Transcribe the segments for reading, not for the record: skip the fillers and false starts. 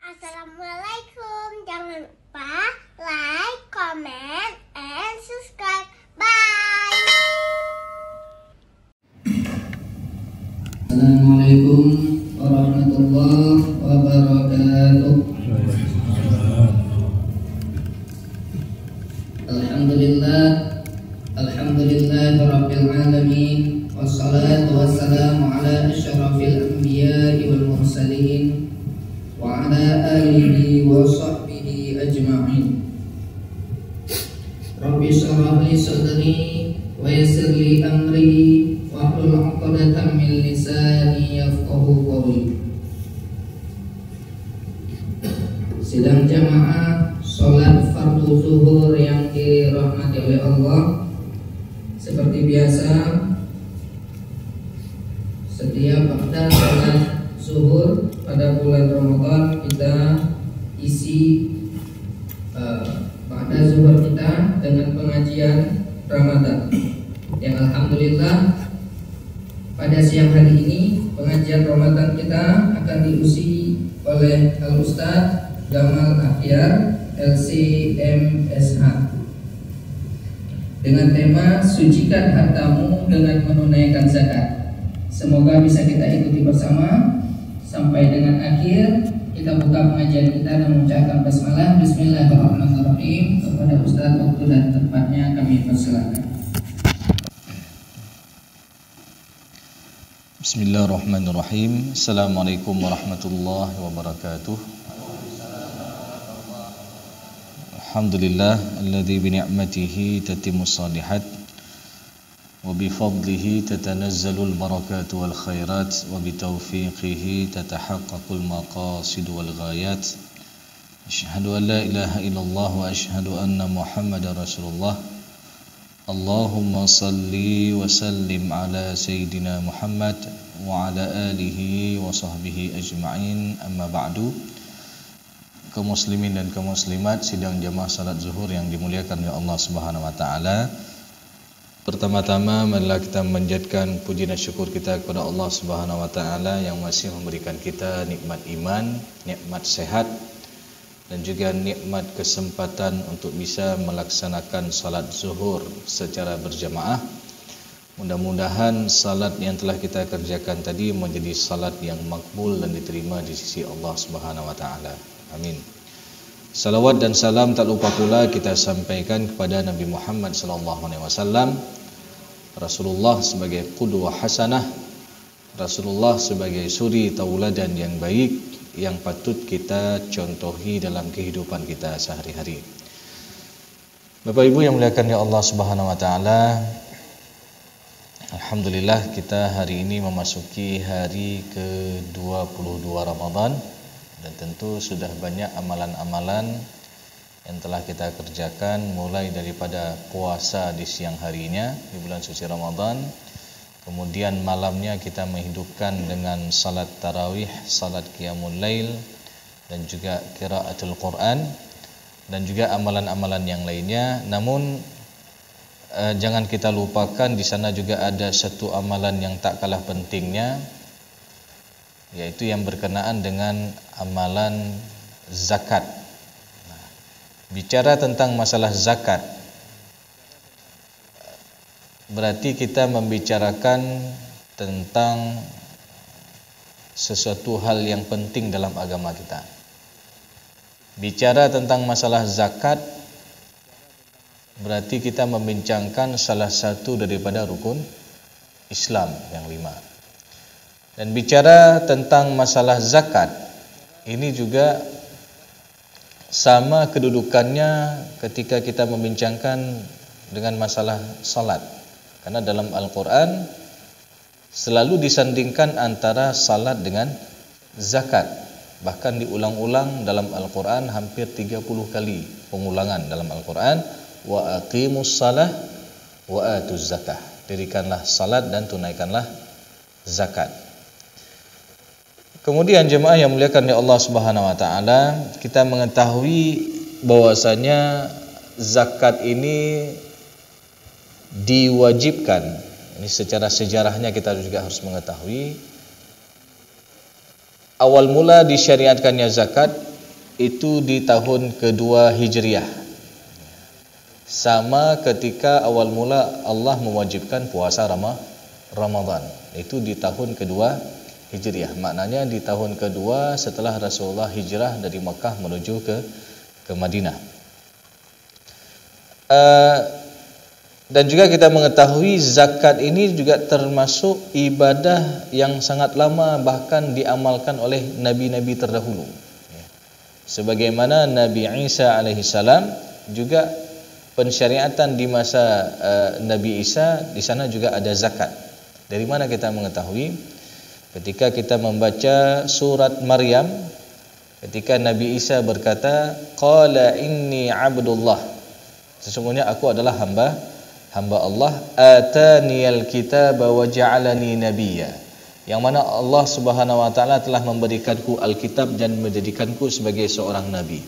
Assalamualaikum. Jangan lupa like, comment, and subscribe. Bye. Assalamualaikum warahmatullahi wabarakatuh. Alhamdulillahirabbil alamin. Wassalatu wassalamu ala asyrafil anbiya'i wal mursalin wa ala alihi wa sahbihi ajma'in. Rabbi shrah li sadri wa yassir li amri wahlul 'uqdatam min lisani yafqahu qawli. Sidang jamaah salat fardu zuhur yang dirahmati oleh Allah, seperti biasa setiap pada salat zuhur pada bulan Ramadan kita isi pada zuhur kita dengan pengajian Ramadan. Yang alhamdulillah pada siang hari ini pengajian Ramadan kita akan diusi oleh Al-Ustaz Gamal Akhyar LCMSH dengan tema sucikan hartamu dengan menunaikan zakat. Semoga bisa kita ikuti bersama sampai dengan akhir. Kita buka pengajian kita dan mengucapkan basmalah. Bismillahirrahmanirrahim. Kepada Ustaz waktu dan tempatnya kami persilakan. Bismillahirrahmanirrahim. Assalamualaikum warahmatullahi wabarakatuh. Alhamdulillah alladzi bi ni'matihi tatimmus shalihat wa bi fadlihi tatanazzalul barakatu wal khairat wa bi taufiqihi tatahaqqaqul maqasid wal ghayat. Asyhadu an la ilaha illallah wa asyhadu anna Muhammadar Rasulullah. Allahumma salli wa sallim ala sayyidina Muhammad wa ala alihi wa sahbihi ajma'in. Amma ba'du. Kaum muslimin dan kaum muslimat sidang jamaah salat zuhur yang dimuliakan oleh Allah Subhanahu wa taala. Pertama-tama marilah kita menjadikan puji dan syukur kita kepada Allah Subhanahu wa taala yang masih memberikan kita nikmat iman, nikmat sehat dan juga nikmat kesempatan untuk bisa melaksanakan salat zuhur secara berjamaah. Mudah-mudahan salat yang telah kita kerjakan tadi menjadi salat yang makbul dan diterima di sisi Allah Subhanahu wa taala. Amin. Salawat dan salam tak lupa pula kita sampaikan kepada Nabi Muhammad sallallahu alaihi wasallam, Rasulullah sebagai qudwah hasanah, Rasulullah sebagai suri tauladan yang baik yang patut kita contohi dalam kehidupan kita sehari-hari. Bapak Ibu yang dimuliakan oleh Allah Subhanahu wa taala, alhamdulillah kita hari ini memasuki hari ke-22 Ramadan. Dan tentu sudah banyak amalan-amalan yang telah kita kerjakan, mulai daripada puasa di siang harinya di bulan suci Ramadan, kemudian malamnya kita menghidupkan dengan salat tarawih, salat qiyamul lail, dan juga qiraatul Quran, dan juga amalan-amalan yang lainnya. Namun jangan kita lupakan di sana juga ada satu amalan yang tak kalah pentingnya, yaitu yang berkenaan dengan amalan zakat. Bicara tentang masalah zakat, berarti kita membicarakan tentang sesuatu hal yang penting dalam agama kita. Bicara tentang masalah zakat, berarti kita membincangkan salah satu daripada rukun Islam yang 5. Dan bicara tentang masalah zakat, ini juga sama kedudukannya ketika kita membincangkan dengan masalah salat. Karena dalam Al-Quran selalu disandingkan antara salat dengan zakat. Bahkan diulang-ulang dalam Al-Quran hampir 30 kali pengulangan dalam Al-Quran. Wa aqimus salah wa atuz zakah. Dirikanlah salat dan tunaikanlah zakat. Kemudian jemaah yang muliakan oleh Allah Subhanahu wa taala, kita mengetahui bahwasanya zakat ini diwajibkan. Ini secara sejarahnya kita juga harus mengetahui awal mula disyariatkannya zakat itu di tahun kedua Hijriah. Sama ketika awal mula Allah mewajibkan puasa Ramadan. Itu di tahun kedua Hijriah. Maknanya di tahun kedua setelah Rasulullah hijrah dari Makkah menuju ke Madinah. Dan juga kita mengetahui zakat ini juga termasuk ibadah yang sangat lama bahkan diamalkan oleh nabi-nabi terdahulu. Sebagaimana Nabi Isa alaihissalam juga pensyariatan di masa Nabi Isa, di sana juga ada zakat. Dari mana kita mengetahui? Ketika kita membaca surat Maryam, ketika Nabi Isa berkata, "Qala inni 'abdullah." Sesungguhnya aku adalah hamba Allah, ataniyal kitaba wa ja'alani nabiyya. Yang mana Allah Subhanahu wa taala telah memberikanku Alkitab dan menjadikanku sebagai seorang nabi.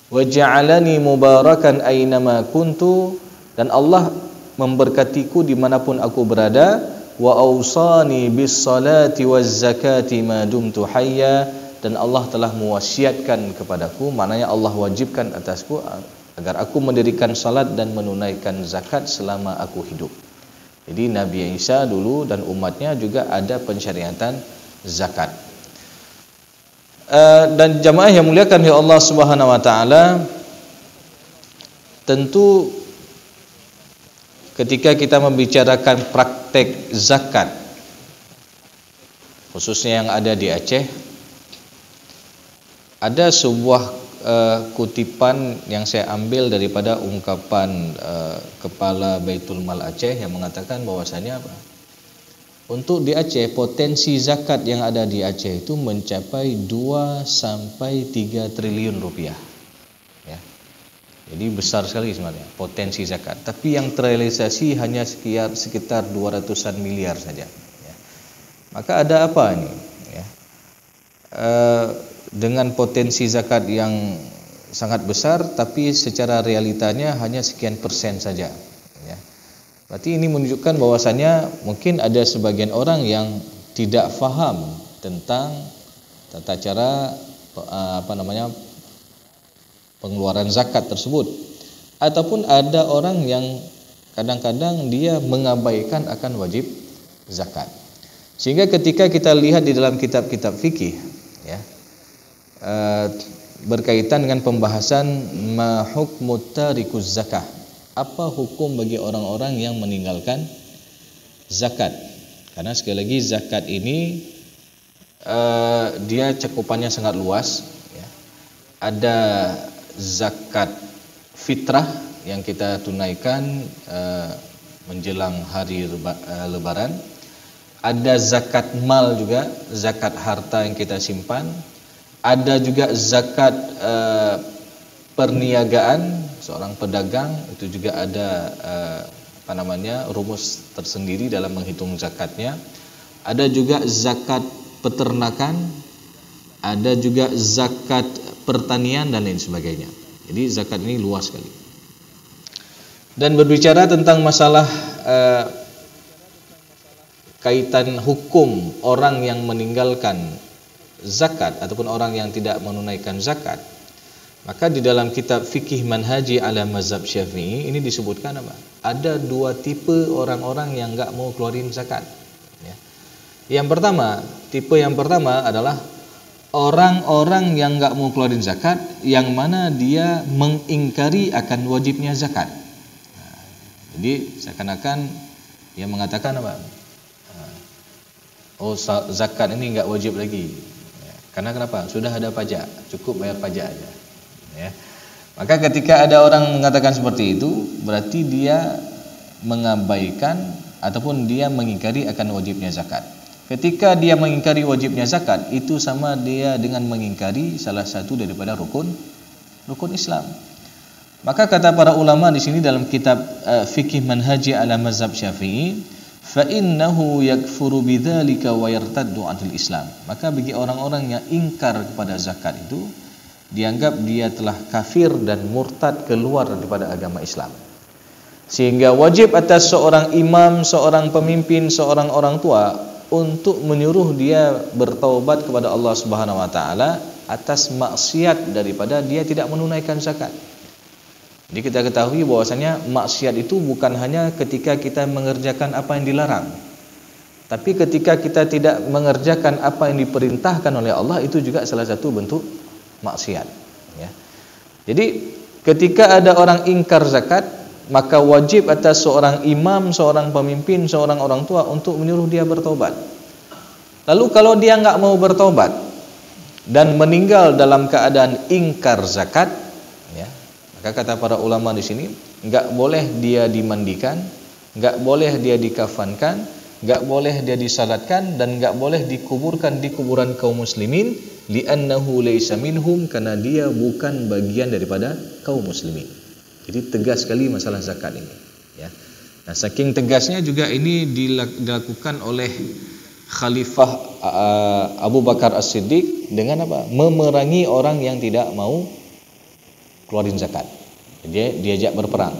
Wa ja'alani mubarakan aynama kuntu, dan Allah memberkatiku dimanapun aku berada. Wa awsani bis salati waz zakati ma dumtu hayya, dan Allah telah mewasiatkan kepadaku, maknanya Allah wajibkan atasku agar aku mendirikan salat dan menunaikan zakat selama aku hidup. Jadi Nabi Isa dulu dan umatnya juga ada pensyariatan zakat. Dan jamaah yang muliakan oleh Allah Subhanahu wa taala, tentu ketika kita membicarakan praktek zakat, khususnya yang ada di Aceh, ada sebuah kutipan yang saya ambil daripada ungkapan Kepala Baitul Mal Aceh yang mengatakan bahwasanya apa? Untuk di Aceh, potensi zakat yang ada di Aceh itu mencapai 2 sampai 3 triliun rupiah. Ya. Jadi besar sekali sebenarnya potensi zakat. Tapi yang terrealisasi hanya sekitar 200-an miliar saja. Ya. Maka ada apa ini? Ya. Dengan potensi zakat yang sangat besar, tapi secara realitanya hanya sekian persen saja. Ya. Berarti ini menunjukkan bahwasannya mungkin ada sebagian orang yang tidak faham tentang tata cara pengeluaran zakat tersebut, ataupun ada orang yang kadang-kadang dia mengabaikan akan wajib zakat. Sehingga ketika kita lihat di dalam kitab-kitab fikih, ya, berkaitan dengan pembahasan ma hukmut tarikuz zakah, apa hukum bagi orang-orang yang meninggalkan zakat. Karena sekali lagi zakat ini dia cakupannya sangat luas, ya. Ada zakat fitrah yang kita tunaikan menjelang hari lebaran, ada zakat mal juga, zakat harta yang kita simpan. Ada juga zakat perniagaan, seorang pedagang itu juga ada rumus tersendiri dalam menghitung zakatnya. Ada juga zakat peternakan, ada juga zakat pertanian dan lain sebagainya. Jadi zakat ini luas sekali. Dan berbicara tentang masalah kaitan hukum orang yang meninggalkan zakat ataupun orang yang tidak menunaikan zakat, maka di dalam kitab fikih manhaji ala mazhab Syafi'i ini disebutkan apa? Ada 2 tipe orang-orang yang enggak mau keluarin zakat, ya. Tipe yang pertama adalah orang-orang yang enggak mau keluarin zakat, yang mana dia mengingkari akan wajibnya zakat. Jadi seakan-akan dia mengatakan apa? Oh, zakat ini enggak wajib lagi. Karena kenapa? Sudah ada pajak, cukup bayar pajak aja. Ya. Maka ketika ada orang mengatakan seperti itu, berarti dia mengabaikan ataupun dia mengingkari akan wajibnya zakat. Ketika dia mengingkari wajibnya zakat, itu sama dia dengan mengingkari salah satu daripada rukun Islam. Maka kata para ulama di sini dalam kitab fikih manhaji ala mazhab Syafi'i, fa innahu yakfuru bidzalika wa yartaddu 'anil Islam. Maka bagi orang-orang yang ingkar kepada zakat itu dianggap dia telah kafir dan murtad, keluar daripada agama Islam. Sehingga wajib atas seorang imam, seorang pemimpin, seorang orang tua untuk menyuruh dia bertaubat kepada Allah Subhanahu wa taala atas maksiat daripada dia tidak menunaikan zakat. Jadi kita ketahui bahwasanya maksiat itu bukan hanya ketika kita mengerjakan apa yang dilarang, tapi ketika kita tidak mengerjakan apa yang diperintahkan oleh Allah, itu juga salah satu bentuk maksiat, ya. Jadi ketika ada orang ingkar zakat, maka wajib atas seorang imam, seorang pemimpin, seorang orang tua untuk menyuruh dia bertobat. Lalu kalau dia nggak mau bertobat dan meninggal dalam keadaan ingkar zakat, ya, maka kata para ulama di sini, nggak boleh dia dimandikan, nggak boleh dia dikafankan, nggak boleh dia disalatkan, dan nggak boleh dikuburkan di kuburan kaum muslimin, li'annahu laysa minhum, karena dia bukan bagian daripada kaum muslimin. Jadi tegas sekali masalah zakat ini, ya. Nah, saking tegasnya juga ini dilakukan oleh Khalifah Abu Bakar As-Siddiq dengan apa? Memerangi orang yang tidak mau keluarin zakat. Dia diajak berperang,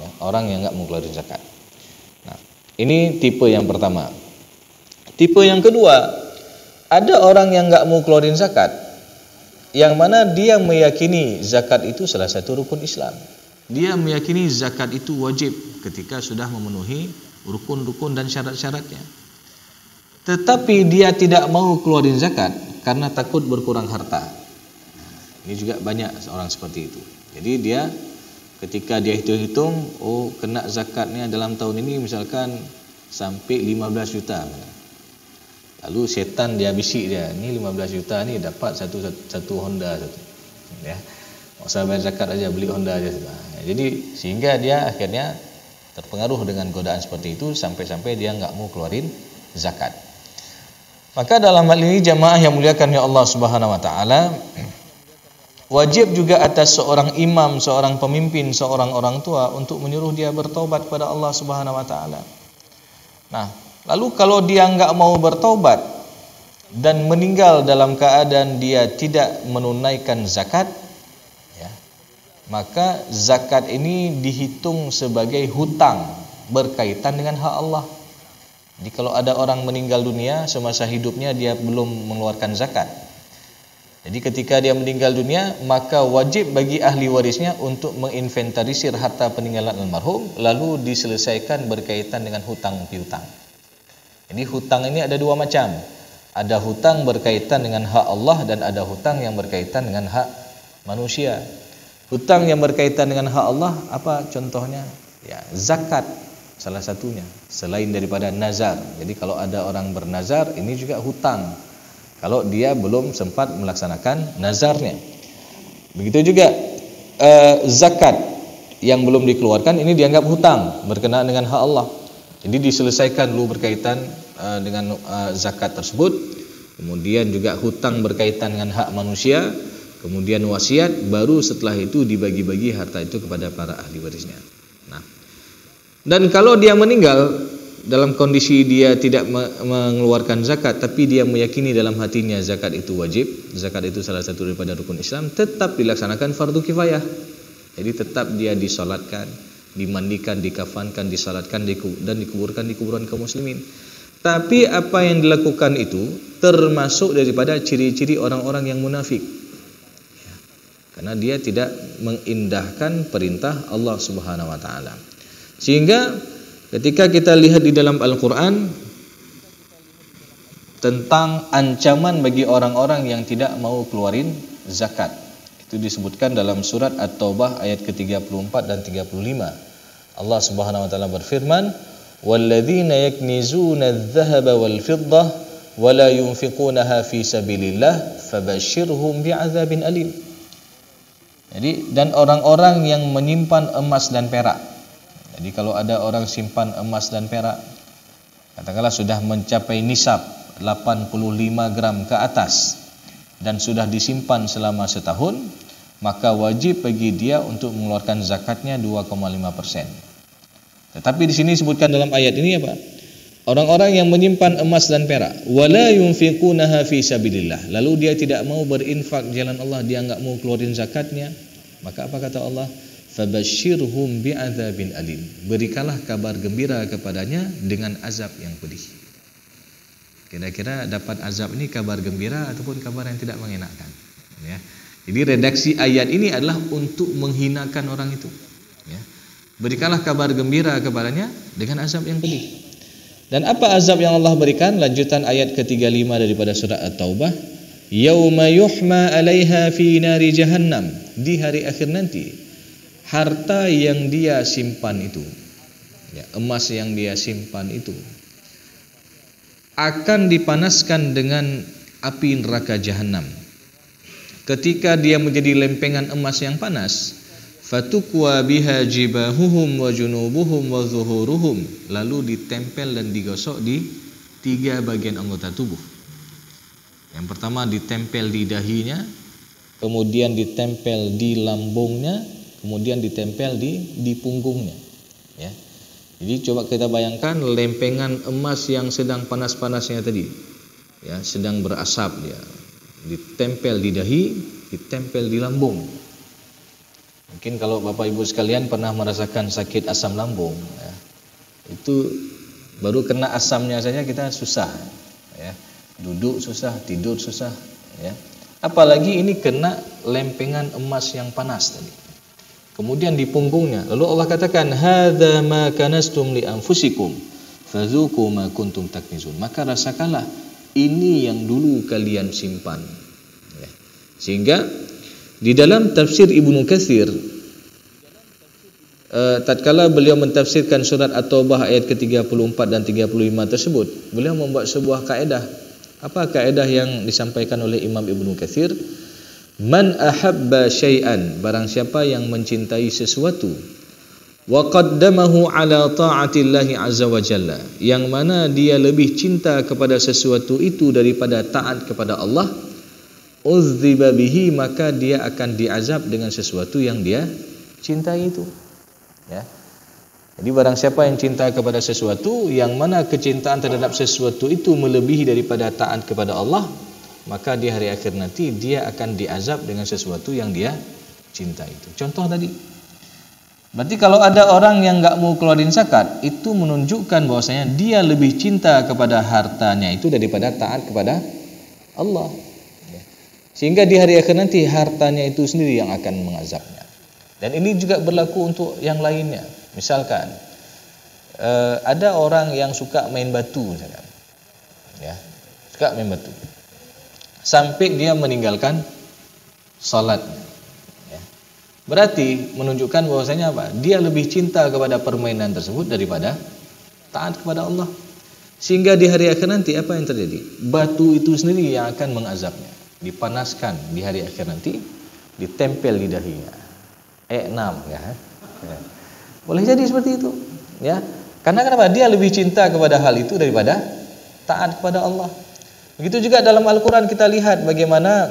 ya, orang yang nggak mau keluarin zakat. Nah, ini tipe yang pertama. Tipe yang kedua, ada orang yang nggak mau keluarin zakat, yang mana dia meyakini zakat itu salah satu rukun Islam. Dia meyakini zakat itu wajib ketika sudah memenuhi rukun-rukun dan syarat-syaratnya. Tetapi dia tidak mau keluarin zakat karena takut berkurang harta. Ini juga banyak orang seperti itu. Jadi dia ketika dia hitung-hitung, oh kena zakatnya dalam tahun ini misalkan sampai 15 juta. Lalu setan dia bisik dia, ini 15 juta ni dapat satu Honda satu. Ya. Tak usah bayar zakat aja, beli Honda aja. Jadi sehingga dia akhirnya terpengaruh dengan godaan seperti itu sampai-sampai dia enggak mau keluarin zakat. Maka dalam hal ini jamaah yang muliakan ya Allah Subhanahu wa taala, wajib juga atas seorang imam, seorang pemimpin, seorang orang tua untuk menyuruh dia bertobat kepada Allah Subhanahu wa taala. Nah, lalu kalau dia enggak mau bertobat dan meninggal dalam keadaan dia tidak menunaikan zakat, ya, maka zakat ini dihitung sebagai hutang berkaitan dengan hak Allah. Jadi kalau ada orang meninggal dunia semasa hidupnya dia belum mengeluarkan zakat, jadi ketika dia meninggal dunia, maka wajib bagi ahli warisnya untuk menginventarisir harta peninggalan almarhum, lalu diselesaikan berkaitan dengan hutang piutang. Jadi hutang ini ada dua macam. Ada hutang berkaitan dengan hak Allah dan ada hutang yang berkaitan dengan hak manusia. Hutang yang berkaitan dengan hak Allah apa contohnya? Ya, zakat salah satunya, selain daripada nazar. Jadi kalau ada orang bernazar, ini juga hutang kalau dia belum sempat melaksanakan nazarnya. Begitu juga zakat yang belum dikeluarkan, ini dianggap hutang berkenaan dengan hak Allah. Jadi diselesaikan dulu berkaitan dengan zakat tersebut. Kemudian juga hutang berkaitan dengan hak manusia, kemudian wasiat, baru setelah itu dibagi-bagi harta itu kepada para ahli warisnya. Nah, dan kalau dia meninggal dalam kondisi dia tidak mengeluarkan zakat, tapi dia meyakini dalam hatinya zakat itu wajib, zakat itu salah satu daripada rukun Islam, tetap dilaksanakan fardu kifayah. Jadi tetap dia disolatkan, dimandikan, dikafankan, disalatkan, dan dikuburkan di kuburan kaum muslimin. Tapi apa yang dilakukan itu termasuk daripada ciri-ciri orang-orang yang munafik, ya, karena dia tidak mengindahkan perintah Allah Subhanahu wa taala. Sehingga ketika kita lihat di dalam Al-Quran tentang ancaman bagi orang-orang yang tidak mau keluarin zakat, itu disebutkan dalam surat At-Taubah ayat ke-34 dan 35. Allah Subhanahu wa taala berfirman, "Walladzina yaknizuna adh-dhahaba wal-fiddah wa la yunfiqunaha fi sabilillah fabashshirhum bi'adzabin alim." Jadi, dan orang-orang yang menyimpan emas dan perak. Jadi kalau ada orang simpan emas dan perak, katakanlah sudah mencapai nisab 85 gram ke atas dan sudah disimpan selama setahun, maka wajib bagi dia untuk mengeluarkan zakatnya 2,5%. Tetapi di sini disebutkan dalam ayat ini apa? Orang-orang yang menyimpan emas dan perak, wala yunfiqunaha fi sabilillah, lalu dia tidak mau berinfak di jalan Allah, dia enggak mau keluarin zakatnya, maka apa kata Allah? Fabashshirhum bi'adzabin alim. Berikanlah kabar gembira kepadanya dengan azab yang pedih. Kira-kira dapat azab ini kabar gembira ataupun kabar yang tidak mengenakan? Ya. Jadi redaksi ayat ini adalah untuk menghinakan orang itu. Ya. Berikanlah kabar gembira kepadanya dengan azab yang pedih. Dan apa azab yang Allah berikan? Lanjutan ayat ke-35 daripada surah At-Taubah. Yauma yuhma 'alaiha fi nari jahannam. Di hari akhir nanti, harta yang dia simpan itu, ya, emas yang dia simpan itu akan dipanaskan dengan api neraka jahanam. Ketika dia menjadi lempengan emas yang panas, fatukwa biha jibahuhum wa junubuhum wa zuhuruhum, lalu ditempel dan digosok di 3 bagian anggota tubuh. Yang pertama ditempel di dahinya, kemudian ditempel di lambungnya, kemudian ditempel di punggungnya. Ya. Jadi coba kita bayangkan lempengan emas yang sedang panas-panasnya tadi, ya, sedang berasap dia, ditempel di dahi, ditempel di lambung. Mungkin kalau Bapak Ibu sekalian pernah merasakan sakit asam lambung, ya, itu baru kena asamnya saja kita susah, ya, duduk susah, tidur susah, ya. Apalagi ini kena lempengan emas yang panas tadi. Kemudian di punggungnya, lalu Allah katakan, hadza ma kanastum li anfusikum fadzuqu ma kuntum taknizun. Maka rasakanlah ini yang dulu kalian simpan. Ya. Sehingga di dalam tafsir Ibnu Katsir, tatkala beliau mentafsirkan surat At-Taubah ayat ke-34 dan 35 tersebut, beliau membuat sebuah kaedah. Apa kaedah yang disampaikan oleh Imam Ibnu Katsir? Man ahabba syai'an, barang siapa yang mencintai sesuatu, wa qaddamahu ala ta'atillahi azza wa jalla, yang mana dia lebih cinta kepada sesuatu itu daripada taat kepada Allah, uzziba bihi, maka dia akan diazab dengan sesuatu yang dia cintai itu. Ya. Jadi barang siapa yang cinta kepada sesuatu, yang mana kecintaan terhadap sesuatu itu melebihi daripada taat kepada Allah, maka di hari akhir nanti dia akan diazab dengan sesuatu yang dia cinta itu. Contoh tadi. Berarti kalau ada orang yang enggak mau keluarin zakat, itu menunjukkan bahwasanya dia lebih cinta kepada hartanya itu daripada taat kepada Allah. Sehingga di hari akhir nanti hartanya itu sendiri yang akan mengazabnya. Dan ini juga berlaku untuk yang lainnya. Misalkan ada orang yang suka main batu misalkan. Ya, suka main batu. Sampai dia meninggalkan salat, ya. Berarti menunjukkan bahwasanya apa? Dia lebih cinta kepada permainan tersebut daripada taat kepada Allah. Sehingga di hari akhir nanti apa yang terjadi? Batu itu sendiri yang akan mengazabnya. Dipanaskan di hari akhir nanti, ditempel di dahinya. 6 ya. Ya. Boleh jadi seperti itu, ya. Karena kenapa? Dia lebih cinta kepada hal itu daripada taat kepada Allah. Begitu juga dalam Al-Quran kita lihat bagaimana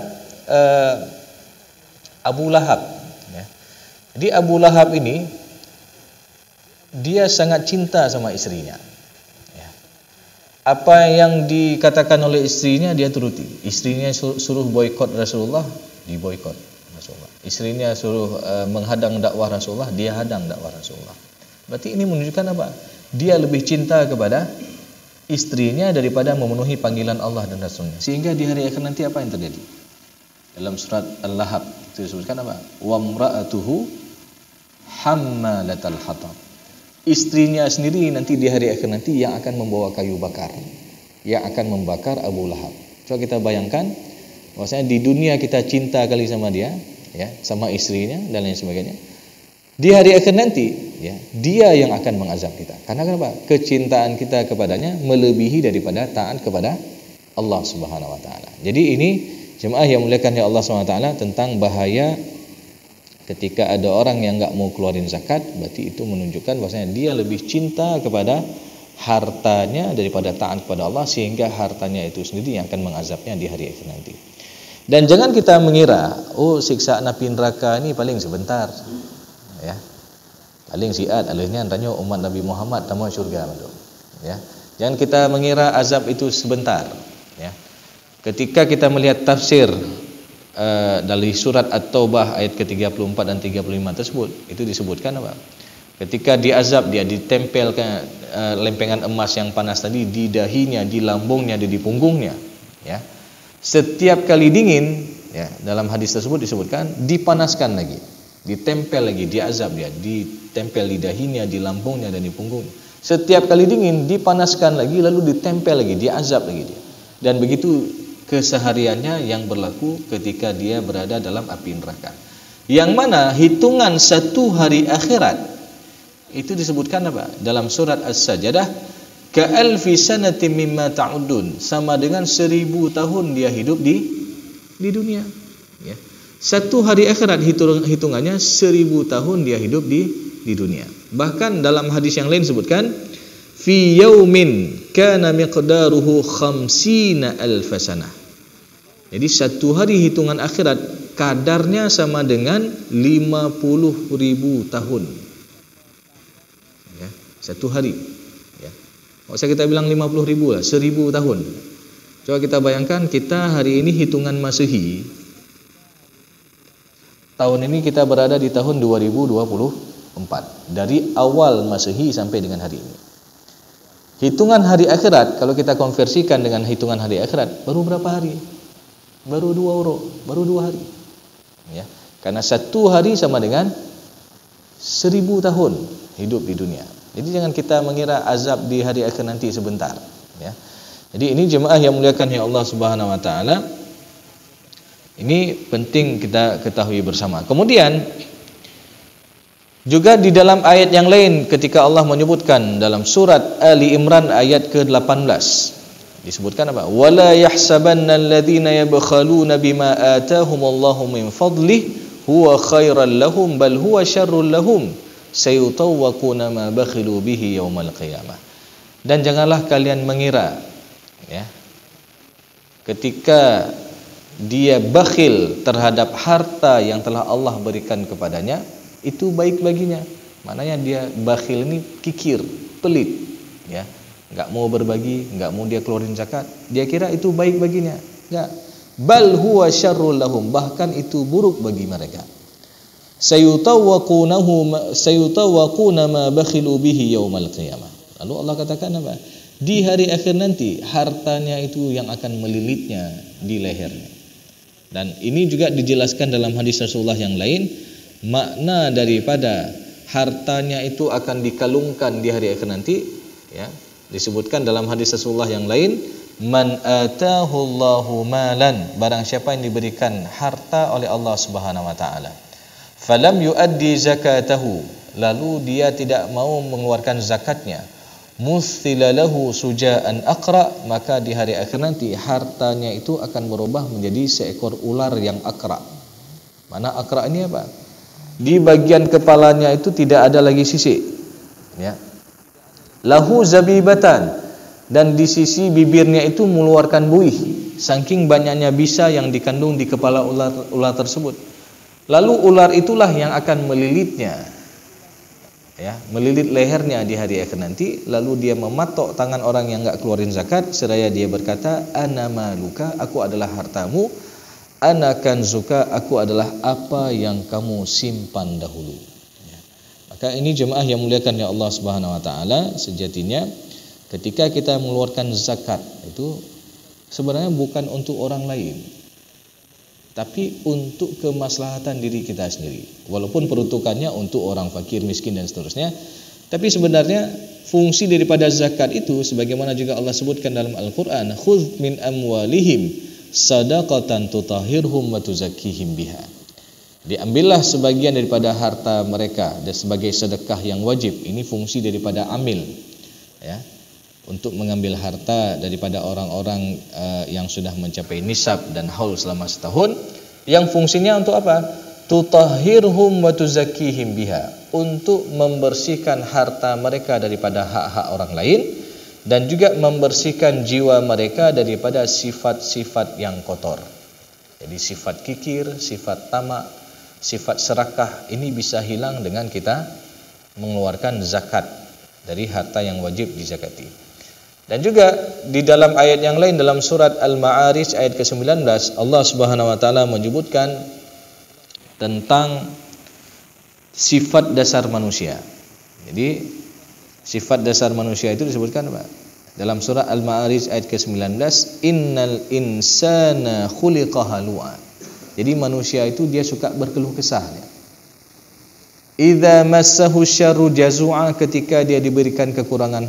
Abu Lahab. Ya. Jadi Abu Lahab ini dia sangat cinta sama istrinya. Ya. Apa yang dikatakan oleh istrinya dia turuti. Istrinya suruh boikot Rasulullah, diboikot Rasulullah. Istrinya suruh menghadang dakwah Rasulullah, dia hadang dakwah Rasulullah. Berarti ini menunjukkan apa? Dia lebih cinta kepada istrinya daripada memenuhi panggilan Allah dan Rasulnya. Sehingga di hari akhir nanti apa yang terjadi? Dalam surat Al-Lahab itu disebutkan apa? Wa mra'atuhu hammalatal hatab. Istrinya sendiri nanti di hari akhir nanti yang akan membawa kayu bakar, yang akan membakar Abu Lahab. Coba kita bayangkan bahwasanya di dunia kita cinta kali sama dia, ya, sama istrinya dan lain sebagainya. Di hari akhir nanti, ya, dia yang akan mengazab kita. Karena kenapa? Kecintaan kita kepadanya melebihi daripada taat kepada Allah Subhanahu wa taala. Jadi ini jemaah yang muliakan ya Allah Subhanahu wa taala tentang bahaya ketika ada orang yang enggak mau keluarin zakat, berarti itu menunjukkan bahwasanya dia lebih cinta kepada hartanya daripada taat kepada Allah, sehingga hartanya itu sendiri yang akan mengazabnya di hari akhir nanti. Dan jangan kita mengira, oh siksaan api neraka ini paling sebentar. Ya, paling siat alihnya tanya umat Nabi Muhammad tamu syurga, ya. Jangan kita mengira azab itu sebentar, ya. Ketika kita melihat tafsir dari surat At-Taubah ayat ke-34 dan 35 tersebut, itu disebutkan apa? Ketika diazab, dia ditempelkan lempengan emas yang panas tadi di dahinya, di lambungnya, di punggungnya, ya. Setiap kali dingin, Ya, dalam hadis tersebut disebutkan dipanaskan lagi, ditempel lagi, diazab dia, ditempel di dahinya, di lambungnya dan di punggungnya. Setiap kali dingin dipanaskan lagi, lalu ditempel lagi, diazab lagi dia. Dan begitu kesehariannya yang berlaku ketika dia berada dalam api neraka. Yang mana hitungan satu hari akhirat itu disebutkan apa? Dalam surat As-Sajdah, ka'alfi sanatin mimma ta'udun, sama dengan 1000 tahun dia hidup di dunia, ya. Satu hari akhirat hitungannya 1000 tahun dia hidup di dunia. Bahkan dalam hadis yang lain sebutkan fi yaumin kana miqdaruhu 50 alf sanah. Jadi satu hari hitungan akhirat kadarnya sama dengan 50.000 tahun. Ya, satu hari. Ya. Kalau kita bilang 50.000 lah, 1000 tahun. Coba kita bayangkan, kita hari ini hitungan Masehi, tahun ini kita berada di tahun 2024, dari awal Masehi sampai dengan hari ini. Hitungan hari akhirat kalau kita konversikan dengan hitungan hari akhirat, baru berapa hari? Baru 2 uruk, baru 2 hari. Ya, karena satu hari sama dengan 1000 tahun hidup di dunia. Jadi jangan kita mengira azab di hari akhir nanti sebentar, ya. Jadi ini jemaah yang muliakan ya Allah Subhanahu wa taala. Ini penting kita ketahui bersama. Kemudian juga di dalam ayat yang lain ketika Allah menyebutkan dalam surat Ali Imran ayat ke-18 disebutkan apa? Wala yahsabanna alladhina yabkhaluna bima atahumullahu min fadlihi huwa khairan lahum bal huwa syarrul lahum sayutawwaquna ma bakhilu bihi yaumal qiyamah. Dan janganlah kalian mengira, ya, ketika dia bakhil terhadap harta yang telah Allah berikan kepadanya, itu baik baginya. Maknanya dia bakhil ini kikir, pelit, ya, enggak mau berbagi, enggak mau dia keluarin zakat, dia kira itu baik baginya. Enggak. Bal huwa syarrul lahum, bahkan itu buruk bagi mereka. Sayutawwaquna ma bakhilu bihi yaumal qiyamah. Lalu Allah katakan apa? Di hari akhir nanti hartanya itu yang akan melilitnya di lehernya. Dan ini juga dijelaskan dalam hadis Rasulullah yang lain, makna daripada hartanya itu akan dikalungkan di hari akhir nanti, ya. Disebutkan dalam hadis Rasulullah yang lain, man atahu Allahu malan, barang siapa yang diberikan harta oleh Allah Subhanahu wa taala, falam yuaddi zakatahu, lalu dia tidak mau mengeluarkan zakatnya, mustilalahu sujaan aqra, maka di hari akhir nanti hartanya itu akan berubah menjadi seekor ular yang akra. Mana akra ini apa? Di bagian kepalanya itu tidak ada lagi sisik, ya. Lahu zabibatan, dan di sisi bibirnya itu mengeluarkan buih, saking banyaknya bisa yang dikandung di kepala ular tersebut. Lalu ular itulah yang akan melilitnya, ya, melilit lehernya di hari akhir nanti. Lalu dia mematok tangan orang yang enggak keluarin zakat, seraya dia berkata, ana maluka, aku adalah hartamu, ana kanzuka, aku adalah apa yang kamu simpan dahulu. Ya. Maka ini jemaah yang muliakan ya Allah Subhanahu wa taala, sejatinya ketika kita mengeluarkan zakat itu sebenarnya bukan untuk orang lain, tapi untuk kemaslahatan diri kita sendiri. Walaupun peruntukannya untuk orang fakir, miskin dan seterusnya, tapi sebenarnya fungsi daripada zakat itu sebagaimana juga Allah sebutkan dalam Al-Qur'an, khudz min amwalihim shadaqatan tutahhirhum wa tuzakkihim biha. Diambillah sebagian daripada harta mereka dan sebagai sedekah yang wajib. Ini fungsi daripada amil, ya, untuk mengambil harta daripada orang-orang yang sudah mencapai nisab dan haul selama setahun, yang fungsinya untuk apa? Tutahhirhum wa tuzakkihim biha, untuk membersihkan harta mereka daripada hak-hak orang lain dan juga membersihkan jiwa mereka daripada sifat-sifat yang kotor. Jadi sifat kikir, sifat tamak, sifat serakah ini bisa hilang dengan kita mengeluarkan zakat dari harta yang wajib dizakati. Dan juga di dalam ayat yang lain dalam surat Al-Ma'arij ayat ke-19 Allah Subhanahu wa taala menyebutkan tentang sifat dasar manusia. Jadi sifat dasar manusia itu disebutkan apa? Dalam surah Al-Ma'arij ayat ke-19, innal insana khuliqa halu'a. Jadi manusia itu dia suka berkeluh kesah. Idza massahu syarru jazua, ketika dia diberikan kekurangan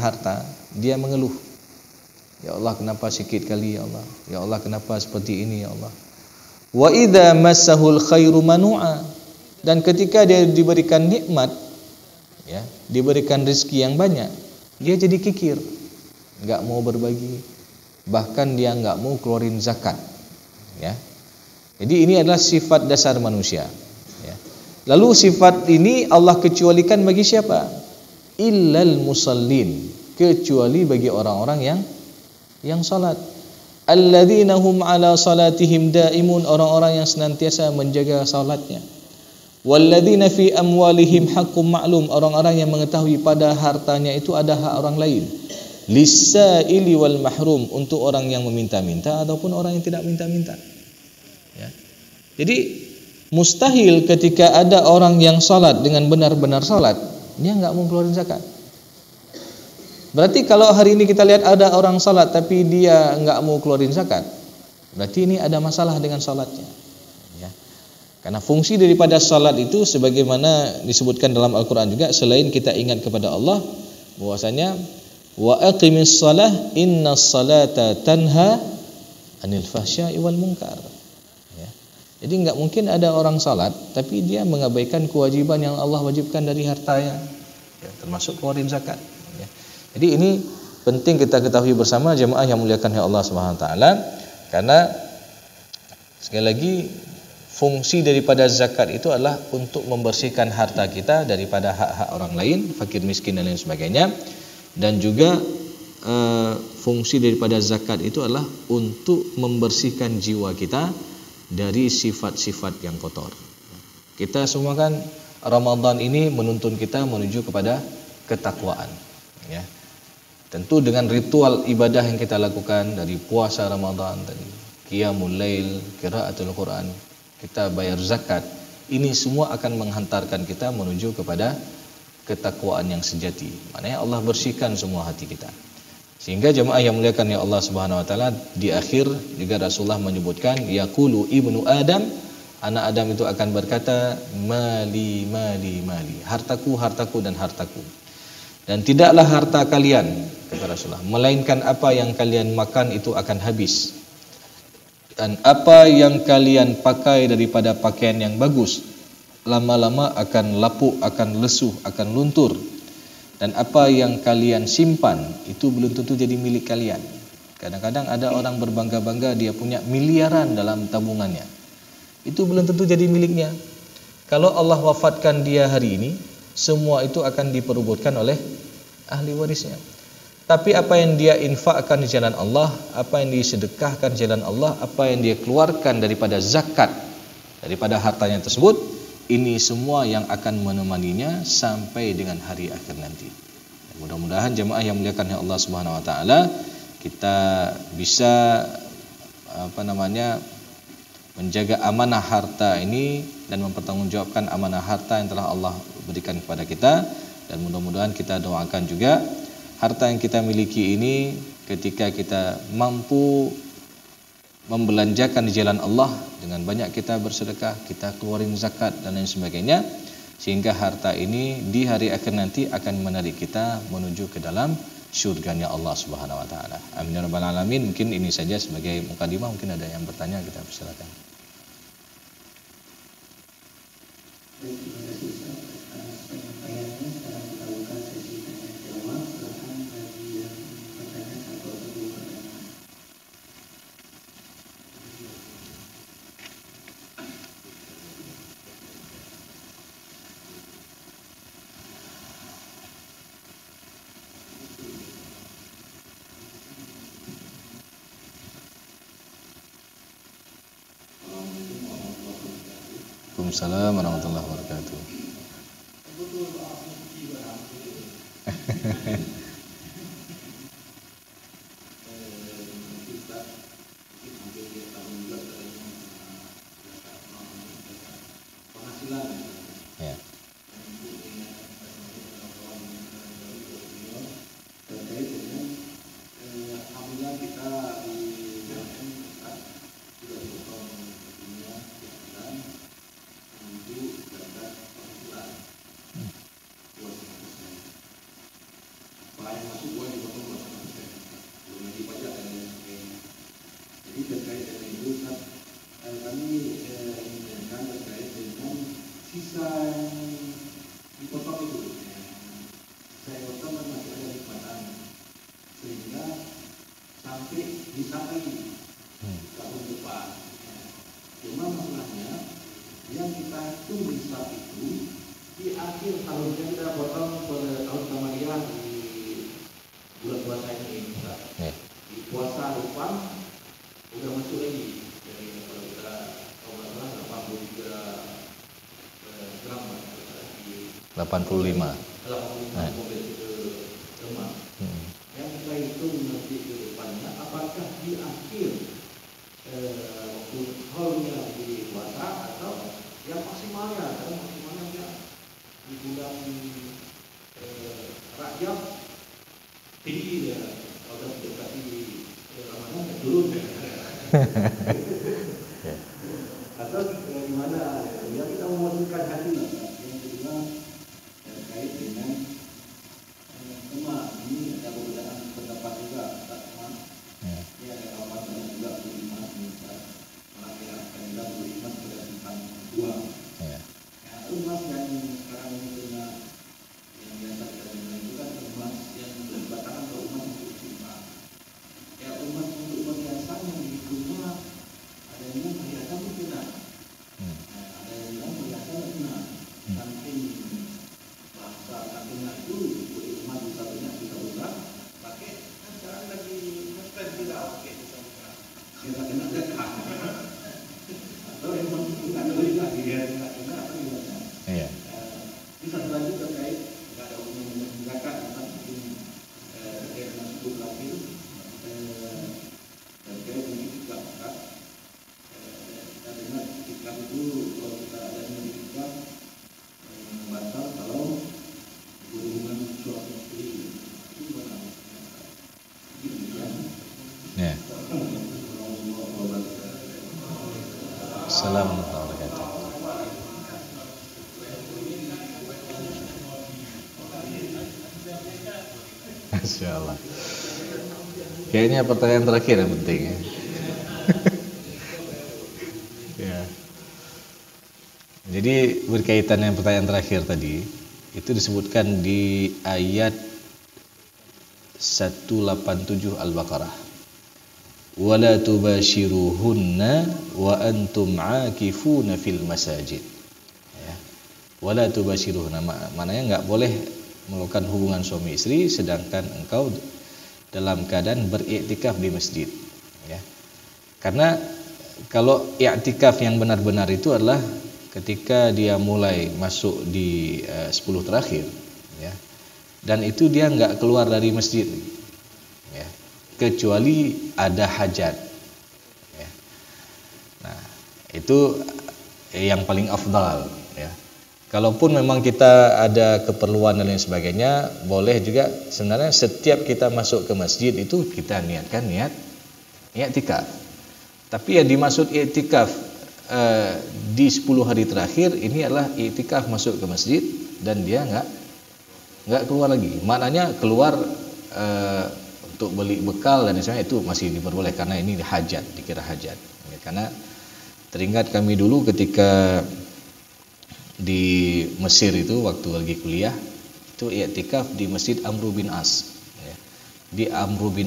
harta, dia mengeluh. Ya Allah, kenapa sikit kali ya Allah? Ya Allah, kenapa seperti ini ya Allah? Wa idza massahul khairu manu'a, dan ketika dia diberikan nikmat, ya, diberikan rezeki yang banyak, dia jadi kikir, enggak mau berbagi, bahkan dia enggak mau keluarin zakat, ya. Jadi ini adalah sifat dasar manusia, ya. Lalu sifat ini Allah kecualikan bagi siapa? Illal musallin, kecuali bagi orang-orang yang salat. Alladzina hum ala salatihim daimun, orang-orang yang senantiasa menjaga salatnya. Walladzina fi amwalihim haqqum ma'lum, orang-orang yang mengetahui pada hartanya itu ada hak orang lain. Lis-sa'ili wal mahrum, untuk orang yang meminta-minta ataupun orang yang tidak minta-minta. Ya. Jadi mustahil ketika ada orang yang salat dengan benar-benar salat, dia enggak mau keluarin zakat. Berarti kalau hari ini kita lihat ada orang salat tapi dia enggak mau keluarin zakat, berarti ini ada masalah dengan salatnya, ya. Karena fungsi daripada salat itu sebagaimana disebutkan dalam Al-Qur'an juga, selain kita ingat kepada Allah, bahwasanya wa aqimis shalah innas salata tanha anil fahsya'i wal munkar, ya. Jadi enggak mungkin ada orang salat tapi dia mengabaikan kewajiban yang Allah wajibkan dari hartanya, ya, termasuk keluarin zakat. Jadi ini penting kita ketahui bersama jemaah yang muliakan oleh Allah Subhanahu wa taala, karena sekali lagi fungsi daripada zakat itu adalah untuk membersihkan harta kita daripada hak-hak orang lain, fakir miskin dan lain sebagainya, dan juga fungsi daripada zakat itu adalah untuk membersihkan jiwa kita dari sifat-sifat yang kotor. Kita semua kan Ramadan ini menuntun kita menuju kepada ketakwaan, ya. Tentu dengan ritual ibadah yang kita lakukan dari puasa Ramadan tadi, qiyamul lail, qiraatul Quran, kita bayar zakat, ini semua akan menghantarkan kita menuju kepada ketakwaan yang sejati. Maknanya Allah bersihkan semua hati kita. Sehingga jemaah yang muliakan ya Allah Subhanahu wa taala, di akhir juga Rasulullah menyebutkan, yaqulu ibnu Adam, anak Adam itu akan berkata, mali mali mali, hartaku hartaku dan hartaku. Dan tidaklah harta kalian, kata Rasulullah, melainkan apa yang kalian makan itu akan habis, dan apa yang kalian pakai daripada pakaian yang bagus lama-lama akan lapuk, akan lesuh, akan luntur, dan apa yang kalian simpan itu belum tentu jadi milik kalian. Kadang-kadang ada orang berbangga-bangga dia punya miliaran dalam tabungannya, itu belum tentu jadi miliknya. Kalau Allah wafatkan dia hari ini, semua itu akan diperebutkan oleh ahli warisnya. Tapi apa yang dia infakkan di jalan Allah, apa yang disedekahkan di jalan Allah, apa yang dia keluarkan daripada zakat daripada hartanya tersebut, ini semua yang akan menemaninya sampai dengan hari akhir nanti. Mudah-mudahan jemaah yang muliakan Allah Subhanahu wa taala, kita bisa menjaga amanah harta ini dan mempertanggungjawabkan amanah harta yang telah Allah berikan kepada kita. Dan mudah-mudahan kita doakan juga harta yang kita miliki ini, ketika kita mampu membelanjakan di jalan Allah, dengan banyak kita bersedekah, kita keluarin zakat dan lain sebagainya, sehingga harta ini di hari akhir nanti akan menarik kita menuju ke dalam syurganya Allah Subhanahu wa taala. Amin ya rabbal alamin. Mungkin ini saja sebagai mukadimah, mungkin ada yang bertanya, kita persilakan. Waalaikumsalam warahmatullahi wabarakatuh. Ya. pelayan masuk boleh dipotong 8%, belum lagi pajak dan lain sebagainya. Jadi terkait dengan itu kami menginginkan terkait dengan sisa yang dipotong itu. Saya potong kan masih ada hikmatan, sehingga sampai bisa lagi tahun depan. Cuma masalahnya yang kita tunggu hisap itu di akhir tahunnya kita potong pada tahun Kamariah di bulan puasa ini. Di puasa depan udah masuk lagi. Jadi kalau kita kalau 83 gram 85. mobil ke rumah. Yang kita hitung nanti ke depannya, apakah di akhir waktu haulnya di puasa atau yang maksimalnya, atau maksimalnya di bulan Rajab tinggi ya, kalau sudah mendekati Ramadan ya turun ya. Atau gimana? Ya kita memutuskan hati. Yang kedua terkait dengan emak, ini ada perbedaan pendapat juga Ustaz Emak. Ini ada kawan juga beriman minta melaksanakan juga beriman pada tentang dua. Emas yang sekarang ini kena yang biasa kita dengar itu kan emas yang berbatangan atau emas untuk simpan. Ya emas untuk perhiasan yang dihitungnya ada yang perhiasan itu kena. Ada yang bilang perhiasan kena. Samping bahasa sampingnya itu emas bisa banyak bisa besar. Pakai kan sekarang lagi ngetrend juga pakai bisa besar. Kita kena dekat. Atau emang nggak ada juga dia nggak kena apa gimana? Iya. Ini satu lagi terkait nggak ada hubungan dengan zakat, mungkin terkait dengan suku kafir terkait dengan itikaf. Kita dengar itikaf itu kalau kita ada itikaf batal kalau berhubungan suami istri itu gimana? Ya. Assalamualaikum warahmatullahi wabarakatuh. Masya Allah. Kayaknya pertanyaan terakhir yang penting ya. Ya. Jadi berkaitan dengan pertanyaan terakhir tadi, itu disebutkan di ayat 187 Al-Baqarah. Wala tubashiruhunna wa antum aakifuna fil masajid. Ya. Wala tubashiruhunna, maknanya enggak boleh melakukan hubungan suami istri sedangkan engkau dalam keadaan beriktikaf di masjid, ya. Karena kalau iktikaf yang benar-benar itu adalah ketika dia mulai masuk di 10 terakhir, ya. Dan itu dia enggak keluar dari masjid, ya. Kecuali ada hajat, ya. Nah, itu yang paling afdal, ya. Kalaupun memang kita ada keperluan dan lain sebagainya, boleh juga sebenarnya setiap kita masuk ke masjid itu kita niatkan niat i'tikaf. Tapi yang dimaksud i'tikaf di 10 hari terakhir ini adalah i'tikaf masuk ke masjid dan dia enggak keluar lagi. Maknanya keluar untuk beli bekal dan sebagainya itu masih diperbolehkan karena ini hajat, dikira hajat. Ya, karena teringat kami dulu ketika di Mesir itu waktu lagi kuliah itu i'tikaf di Masjid Amr bin As, ya. Di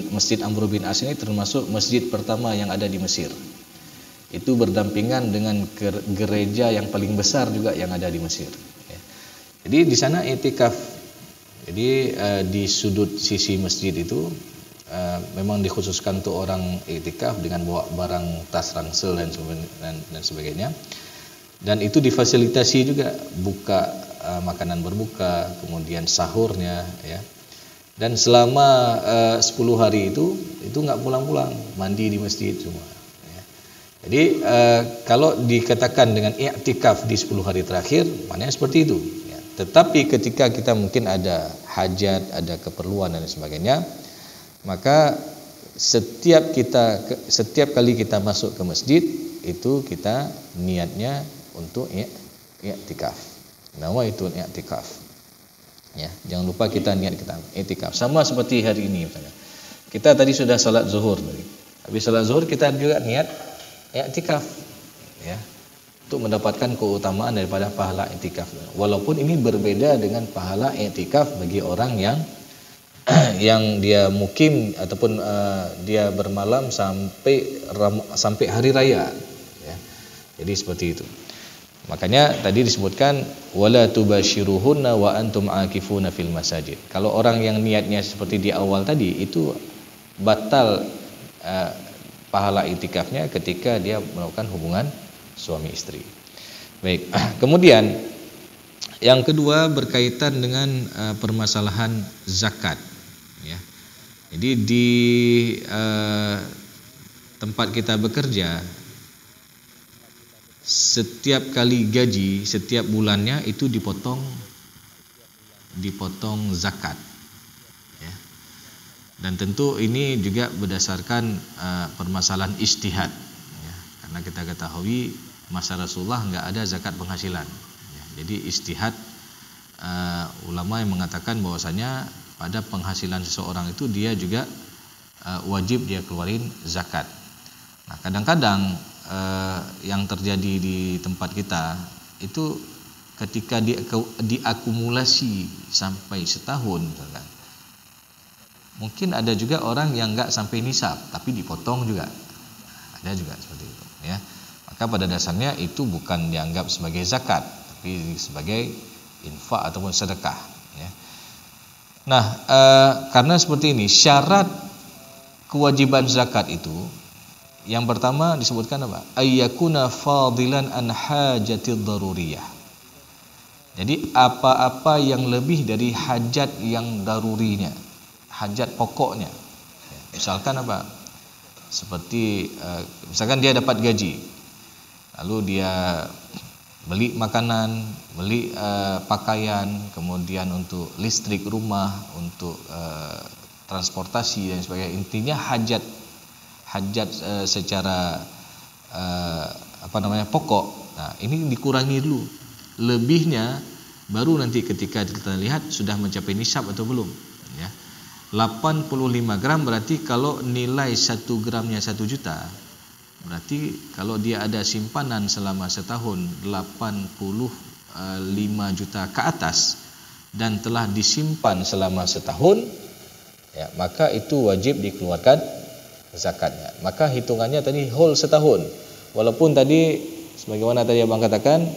Masjid Amr bin As ini termasuk masjid pertama yang ada di Mesir. Itu berdampingan dengan gereja yang paling besar juga yang ada di Mesir, ya. Jadi di sana i'tikaf. Jadi di sudut sisi masjid itu memang dikhususkan untuk orang i'tikaf dengan bawa barang tas ransel dan sebagainya. Dan itu difasilitasi juga buka makanan berbuka, kemudian sahurnya, ya. Dan selama 10 hari itu enggak pulang-pulang, mandi di masjid semua, ya. Jadi kalau dikatakan dengan i'tikaf di 10 hari terakhir, maknanya seperti itu, ya. Tetapi ketika kita mungkin ada hajat, ada keperluan dan sebagainya, maka setiap kali kita masuk ke masjid itu kita niatnya untuk i'tikaf. Nawaitul i'tikaf. Ya, jangan lupa kita niat kita i'tikaf. Sama seperti hari ini misalnya. Kita tadi sudah salat zuhur tadi. Habis salat zuhur kita juga niat i'tikaf. Ya. Untuk mendapatkan keutamaan daripada pahala i'tikaf. Walaupun ini berbeda dengan pahala i'tikaf bagi orang yang yang dia mukim ataupun dia bermalam sampai hari raya. Ya. Jadi seperti itu. Makanya tadi disebutkan wala tubashiruhunna wa antum aakifuna fil masajid. Kalau orang yang niatnya seperti di awal tadi itu batal pahala i'tikafnya ketika dia melakukan hubungan suami istri. Baik. Kemudian yang kedua berkaitan dengan permasalahan zakat, ya. Jadi di tempat kita bekerja, setiap kali gaji setiap bulannya itu dipotong zakat, ya. Dan tentu ini juga berdasarkan permasalahan ijtihad, ya. Karena kita ketahui masa Rasulullah enggak ada zakat penghasilan, ya. Jadi ijtihad ulama yang mengatakan bahwasanya pada penghasilan seseorang itu dia juga wajib dia keluarin zakat. Nah, kadang-kadang yang terjadi di tempat kita itu ketika diakumulasi sampai setahun misalkan. Mungkin ada juga orang yang enggak sampai nisab tapi dipotong juga. Ada juga seperti itu, ya. Maka pada dasarnya itu bukan dianggap sebagai zakat tapi sebagai infak ataupun sedekah, ya. Nah, karena seperti ini syarat kewajiban zakat itu yang pertama disebutkan apa? Ayyakuna fadilan an hajatid daruriyah. Jadi apa-apa yang lebih dari hajat yang darurinya, hajat pokoknya. Misalkan apa? Seperti misalkan dia dapat gaji, lalu dia beli makanan, beli pakaian, kemudian untuk listrik rumah, untuk transportasi dan sebagainya. Intinya hajat secara pokok. Nah, ini dikurangi dulu. Lebihnya baru nanti ketika kita lihat sudah mencapai nisab atau belum, ya. 85 gram berarti kalau nilai 1 gramnya 1 juta, berarti kalau dia ada simpanan selama setahun 85 juta ke atas dan telah disimpan selama setahun, ya, maka itu wajib dikeluarkan zakatnya. Maka hitungannya tadi whole setahun. Walaupun tadi sebagaimana tadi Abang katakan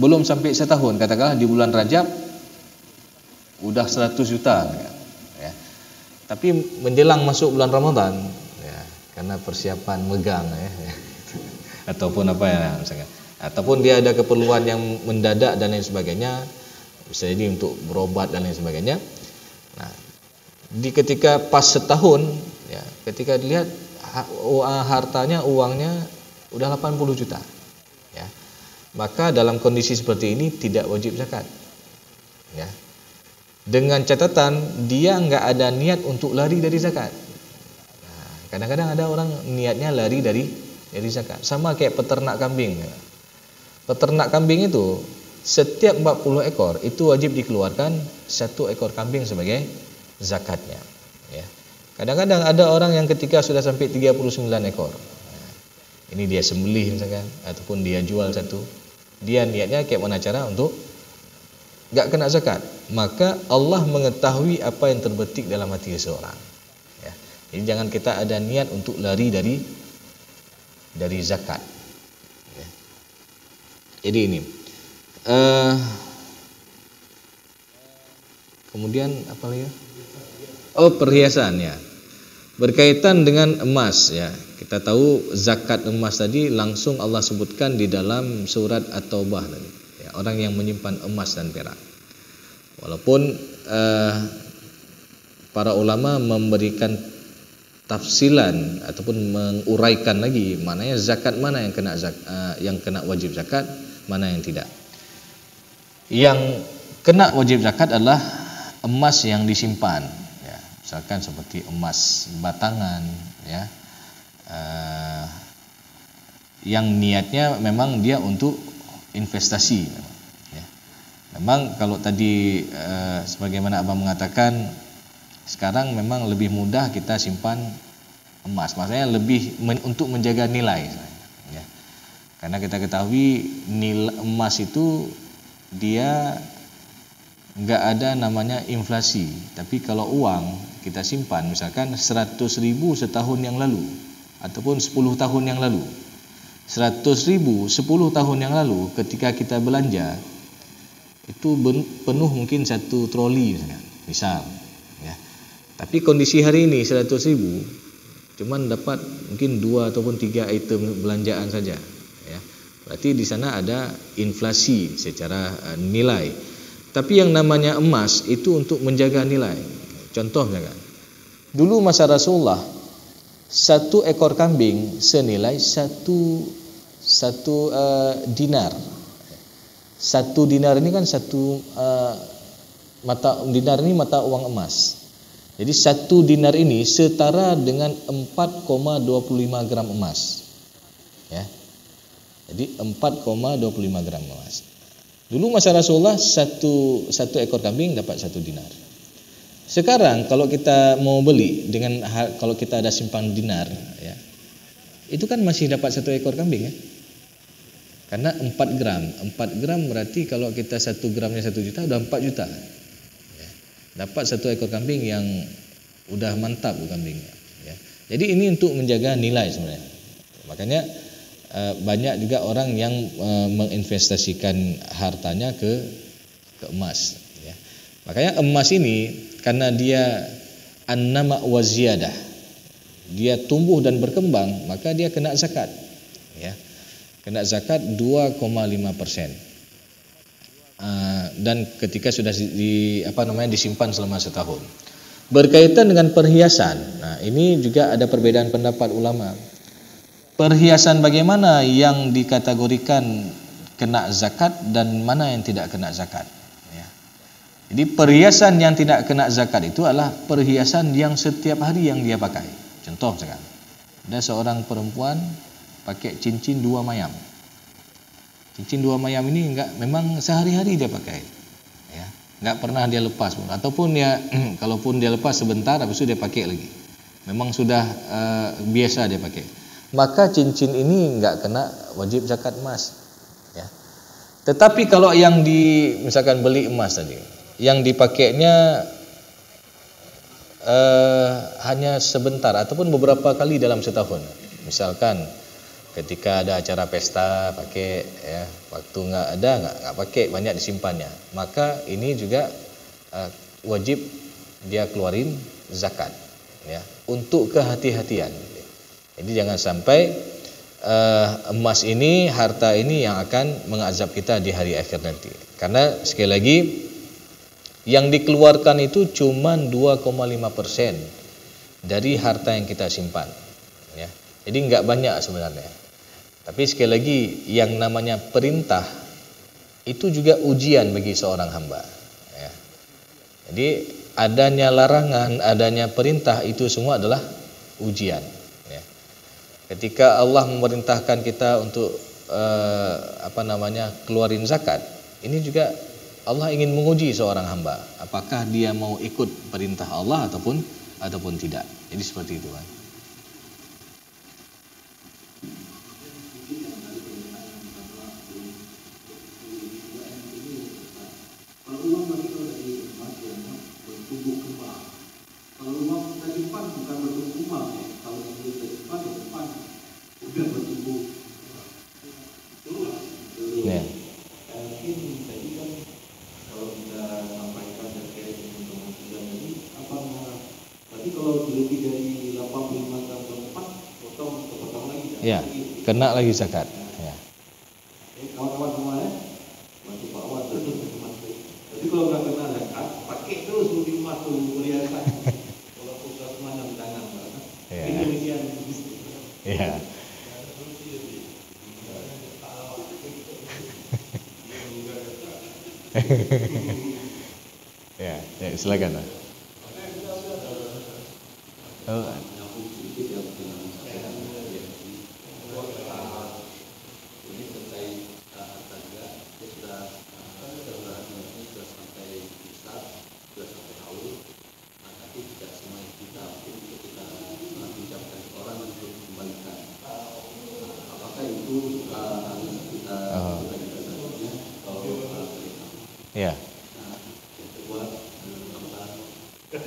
belum sampai setahun, katakanlah di bulan Rajab udah 100 juta, ya. Tapi menjelang masuk bulan Ramadan, ya, karena persiapan megang, ya, ataupun apa ya misalkan, ataupun dia ada keperluan yang mendadak dan lain sebagainya, bisa jadi untuk berobat dan lain sebagainya. Nah, di ketika pas setahun, ya, ketika dilihat hartanya, uangnya udah 80 juta, ya, maka dalam kondisi seperti ini tidak wajib zakat, ya. Dengan catatan dia enggak ada niat untuk lari dari zakat. Nah, kadang-kadang ada orang niatnya lari dari zakat. Sama kayak peternak kambing. Peternak kambing itu setiap 40 ekor itu wajib dikeluarkan 1 ekor kambing sebagai zakatnya, ya. Kadang-kadang ada orang yang ketika sudah sampai 39 ekor, nah, ini dia sembelih misalkan, ataupun dia jual satu, dia niatnya kayak mana cara untuk enggak kena zakat, maka Allah mengetahui apa yang terbetik dalam hati seseorang, ya. Jadi jangan kita ada niat untuk lari dari zakat, ya. Jadi ini kemudian apa lagi? Oh, perhiasan, ya. Berkaitan dengan emas, ya. Kita tahu zakat emas tadi langsung Allah sebutkan di dalam surat At-Taubah tadi, ya, orang yang menyimpan emas dan perak. Walaupun para ulama memberikan tafsilan ataupun menguraikan lagi mananya zakat mana yang kena wajib zakat, mana yang tidak. Yang kena wajib zakat adalah emas yang disimpan, ya. Misalkan seperti emas batangan, ya, yang niatnya memang dia untuk investasi, ya. Memang kalau tadi sebagaimana Abang mengatakan, sekarang memang lebih mudah kita simpan emas, maksudnya lebih untuk menjaga nilai, ya. Karena kita ketahui nilai emas itu dia nggak ada namanya inflasi, tapi kalau uang kita simpan misalkan 100.000 setahun yang lalu ataupun 10 tahun yang lalu, 100.000 10 tahun yang lalu ketika kita belanja itu penuh mungkin 1 troli misal, ya. Tapi kondisi hari ini 100.000 cuman dapat mungkin 2 ataupun 3 item belanjaan saja, ya. Berarti di sana ada inflasi secara nilai. Tapi yang namanya emas itu untuk menjaga nilai. Contoh misalkan, dulu masa Rasulullah 1 ekor kambing senilai 1 dinar. 1 dinar ini kan 1 mata dinar ini mata uang emas. Jadi 1 dinar ini setara dengan 4,25 gram emas. Ya. Jadi 4,25 gram emas. Dulu masa Rasulullah 1 ekor kambing dapat 1 dinar. Sekarang kalau kita mau beli dengan kalau kita ada simpan dinar, ya, itu kan masih dapat 1 ekor kambing, ya. Karena 4 gram berarti kalau kita 1 gramnya 1 juta udah 4 juta. Ya. Dapat 1 ekor kambing yang udah mantap kambingnya. Ya. Jadi ini untuk menjaga nilai sebenarnya. Makanya banyak juga orang yang menginvestasikan hartanya ke emas. Ya. Makanya emas ini karena dia an-nama wa ziyadah, dia tumbuh dan berkembang, maka dia kena zakat. Ya. Kena zakat 2,5%. Dan ketika sudah disimpan selama setahun. Berkaitan dengan perhiasan, nah ini juga ada perbedaan pendapat ulama. Perhiasan bagaimana yang dikategorikan kena zakat dan mana yang tidak kena zakat, ya. Jadi perhiasan yang tidak kena zakat itu adalah perhiasan yang setiap hari yang dia pakai. Contoh misalkan, ada seorang perempuan pakai cincin 2 mayam. Cincin 2 mayam ini memang sehari-hari dia pakai, ya. Enggak pernah dia lepas pun, ataupun ya kalaupun dia lepas sebentar habis itu dia pakai lagi. Memang sudah biasa dia pakai. Maka cincin ini enggak kena wajib zakat emas, ya. Tetapi kalau yang misalkan beli emas tadi, yang dipakainya hanya sebentar ataupun beberapa kali dalam setahun. Misalkan ketika ada acara pesta pakai, ya, waktu nggak pakai, banyak disimpannya, maka ini juga wajib dia keluarin zakat, ya, untuk kehati-hatian. Jadi jangan sampai emas ini, harta ini yang akan mengazab kita di hari akhir nanti. Karena sekali lagi yang dikeluarkan itu cuma 2,5% dari harta yang kita simpan, ya. Jadi enggak banyak sebenarnya. Tapi sekali lagi yang namanya perintah itu juga ujian bagi seorang hamba, ya. Jadi adanya larangan, adanya perintah itu semua adalah ujian, ya. Ketika Allah memerintahkan kita untuk keluarin zakat, ini juga Allah ingin menguji seorang hamba, apakah dia mau ikut perintah Allah ataupun tidak. Jadi seperti itu, kan. Ya. Ya, kena lagi zakat. Ya. Kawan-kawan semua, ya, bantu Pak Wan terus emas. Jadi kalau nggak kena zakat, pakai terus rugi emas tuh perhiasan. Kalau pusat mana di tangan, Ya. ini demikian. Ya. Ya, silakan, Pak. Yang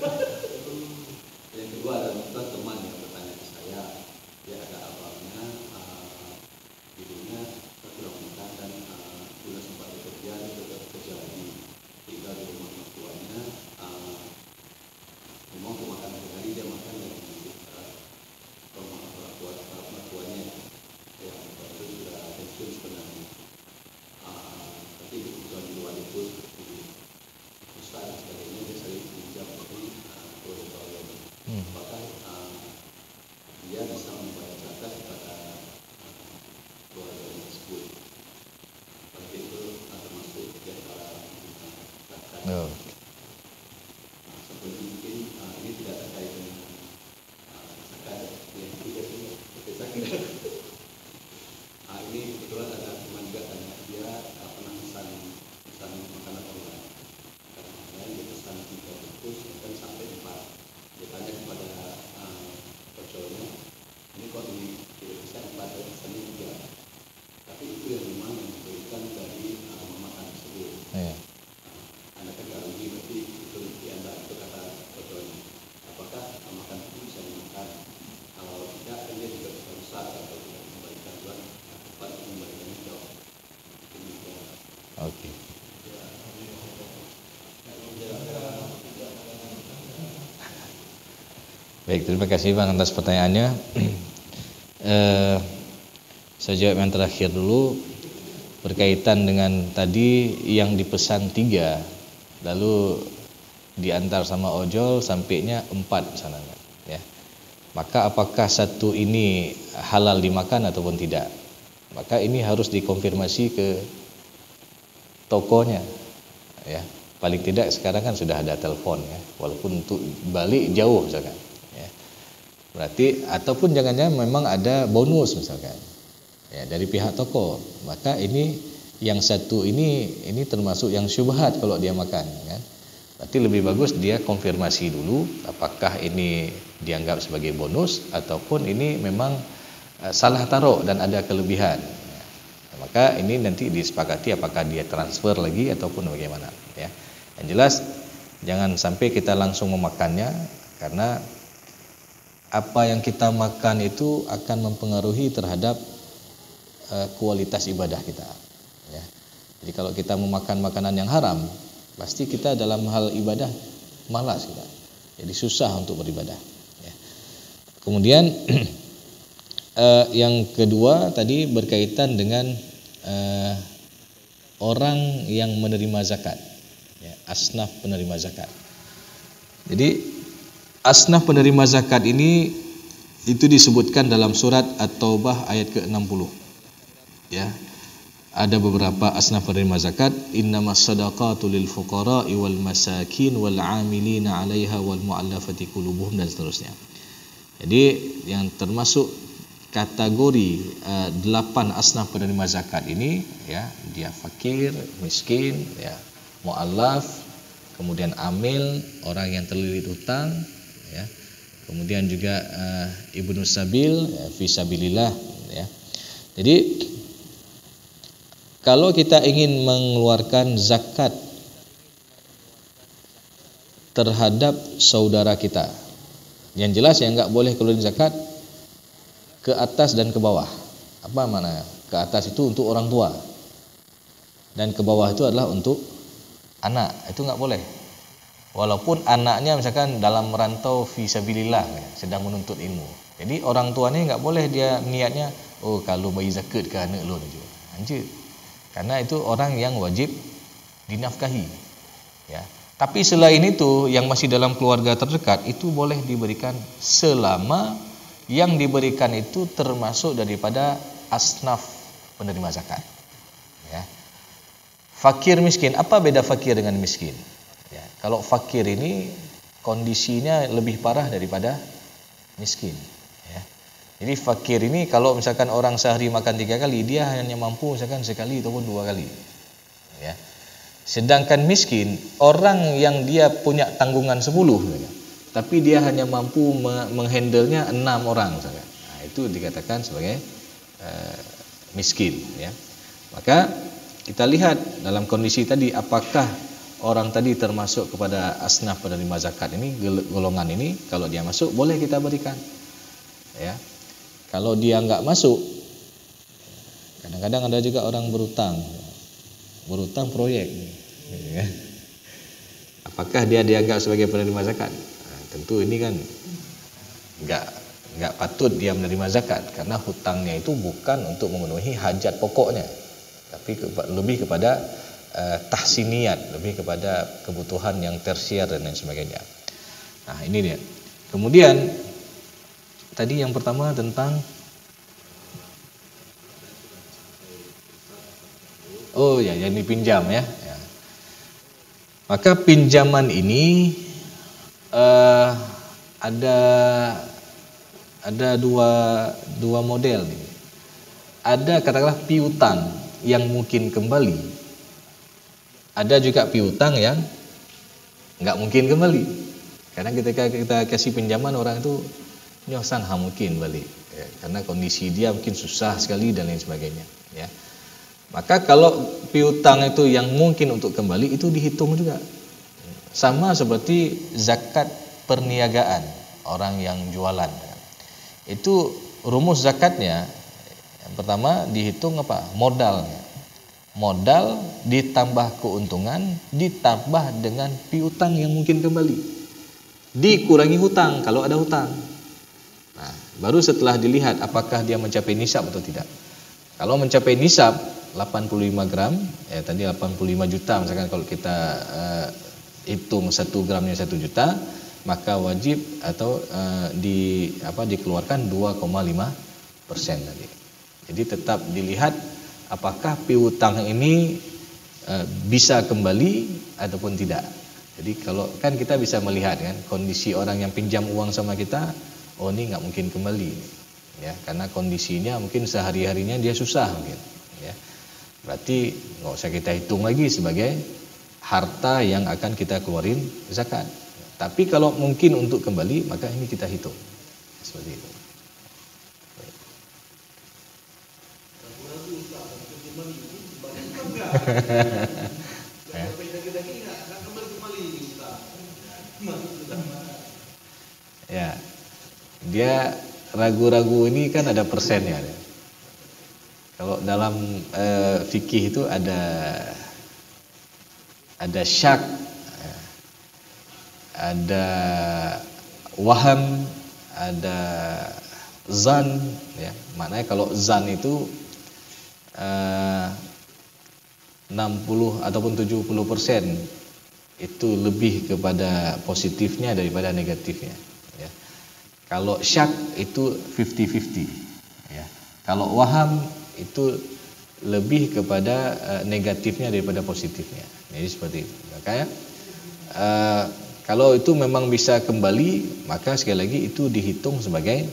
kedua adalah teman yang bertanya ke saya, dia ada abangnya, ibunya tertulang mentah dan sudah sempat bekerja, dia tetap kerja lagi, tinggal di rumah mertuanya. Memang untuk makan sehari dia makan dari rumah mertuanya yang itu sudah pensiun sebenarnya. Tapi kebutuhan di luar itu seperti ustaz dan sebagainya dia sering pinjam dari keluarga. Bahkan dia bisa membayar zakat kepada keluarga tersebut. Seperti itu termasuk di antara zakat. Seperti mungkin ini tidak terkait dengan zakat yang tidak zakat. Ini kebetulan ada teman juga tanya, dia pernah pesan makanan online. Kadang-kadang dia pesan 3 bungkus dan sampai 4. Dia tanya kepada pejualnya, ini kok ini tidak bisa 4 dan pesannya 3. Tapi itu yang memang yang diberikan dari memakan tersebut. Anda kan tidak rugi, berarti itu di Anda itu kata pejualnya. Apakah makan itu bisa dimakan? Kalau tidak, kan dia juga bisa rusak atau tidak memberikan jual. Oke. Baik, terima kasih Bang atas pertanyaannya. Saya jawab yang terakhir dulu berkaitan dengan tadi yang dipesan 3, lalu diantar sama ojol sampainya 4 sana, ya. Maka apakah satu ini halal dimakan ataupun tidak? Maka ini harus dikonfirmasi ke tokonya, ya. Paling tidak sekarang kan sudah ada telepon, ya, walaupun untuk balik jauh misalkan, ya. Berarti ataupun jangan-jangan memang ada bonus misalkan, ya, dari pihak toko. Maka ini yang satu ini termasuk yang syubhat kalau dia makan, kan. Berarti lebih bagus dia konfirmasi dulu apakah ini dianggap sebagai bonus ataupun ini memang salah taruh dan ada kelebihan. Maka ini nanti disepakati apakah dia transfer lagi ataupun bagaimana, ya. Yang jelas jangan sampai kita langsung memakannya, karena apa yang kita makan itu akan mempengaruhi terhadap kualitas ibadah kita, ya. Jadi kalau kita memakan makanan yang haram, pasti kita dalam hal ibadah malas kita. Jadi susah untuk beribadah, ya. Kemudian yang kedua tadi berkaitan dengan orang yang menerima zakat, ya, asnaf penerima zakat. Jadi asnaf penerima zakat ini itu disebutkan dalam surat At-Taubah ayat ke-60, ya. Ada beberapa asnaf penerima zakat. Innamas shadaqatu lil fuqara'i wal masakin wal 'amilina 'alaiha wal mu'allafati qulubuhum dan seterusnya. Jadi yang termasuk kategori 8 asnaf penerima zakat ini, ya, dia fakir, miskin, ya, mu'allaf, kemudian amil, orang yang terlilit hutang, ya, kemudian juga ibnu sabil, ya, fisabilillah, ya. Jadi kalau kita ingin mengeluarkan zakat terhadap saudara kita, yang jelas yang enggak boleh keluarin zakat ke atas dan ke bawah. Apa maknanya? Ke atas itu untuk orang tua, dan ke bawah itu adalah untuk anak. Itu enggak boleh. Walaupun anaknya misalkan dalam merantau fisabilillah, sedang menuntut ilmu. Jadi orang tuanya enggak boleh dia niatnya, oh kalau bagi zakat ke anak lu aja. Anjir. Karena itu orang yang wajib dinafkahi, ya. Tapi selain itu yang masih dalam keluarga terdekat itu boleh diberikan selama yang diberikan itu termasuk daripada asnaf penerima zakat, ya. Fakir miskin, apa beda fakir dengan miskin? Ya, kalau fakir ini kondisinya lebih parah daripada miskin, ya. Jadi fakir ini kalau misalkan orang sehari makan 3 kali, dia hanya mampu misalkan sekali ataupun 2 kali, ya. Sedangkan miskin, orang yang dia punya tanggungan 10, tapi dia hanya mampu menghandlenya 6 orang misalkan. Nah, itu dikatakan sebagai miskin, ya. Maka kita lihat dalam kondisi tadi, apakah orang tadi termasuk kepada asnaf penerima zakat ini, golongan ini, kalau dia masuk boleh kita berikan. Ya. Kalau dia nggak masuk, kadang-kadang ada juga orang berutang proyek. Ya. Apakah dia dianggap sebagai penerima zakat? Nah, tentu ini kan nggak patut dia menerima zakat, karena hutangnya itu bukan untuk memenuhi hajat pokoknya, tapi lebih kepada tahsiniyat, lebih kepada kebutuhan yang tersier dan lain sebagainya. Nah, ini dia. Kemudian tadi yang pertama tentang yang dipinjam ya. Maka pinjaman ini ada dua model nih. Ada katakanlah piutang yang mungkin kembali. Ada juga piutang yang nggak mungkin kembali. Karena ketika kita kasih pinjaman, orang itu nyosan mungkin balik, ya, karena kondisi dia mungkin susah sekali dan lain sebagainya. Ya. Maka kalau piutang itu yang mungkin untuk kembali itu dihitung juga. Sama seperti zakat perniagaan orang yang jualan. Itu rumus zakatnya yang pertama dihitung apa? Modalnya. Modal ditambah keuntungan ditambah dengan piutang yang mungkin kembali. Dikurangi hutang kalau ada hutang. Nah, baru setelah dilihat apakah dia mencapai nisab atau tidak. Kalau mencapai nisab 85 gram, ya tadi 85 juta misalkan kalau kita hitung 1 gramnya 1 juta, maka wajib atau dikeluarkan 2,5% tadi. Jadi tetap dilihat apakah piutang ini bisa kembali ataupun tidak. Jadi kalau kan kita bisa melihat kan kondisi orang yang pinjam uang sama kita, ini nggak mungkin kembali, ya karena kondisinya mungkin sehari-harinya dia susah mungkin, ya. Berarti nggak usah kita hitung lagi sebagai harta yang akan kita keluarin zakat. Tapi kalau mungkin untuk kembali, maka ini kita hitung seperti itu. Ya, dia ragu-ragu ini kan ada persennya. Kalau dalam fikih itu ada syak, ada waham, ada zan, ya. Maknanya kalau zan itu 60 ataupun 70% itu lebih kepada positifnya daripada negatifnya, ya. Kalau syak itu 50-50, ya. Kalau waham itu lebih kepada negatifnya daripada positifnya. Jadi seperti itu. Makanya kalau itu memang bisa kembali, maka sekali lagi itu dihitung sebagai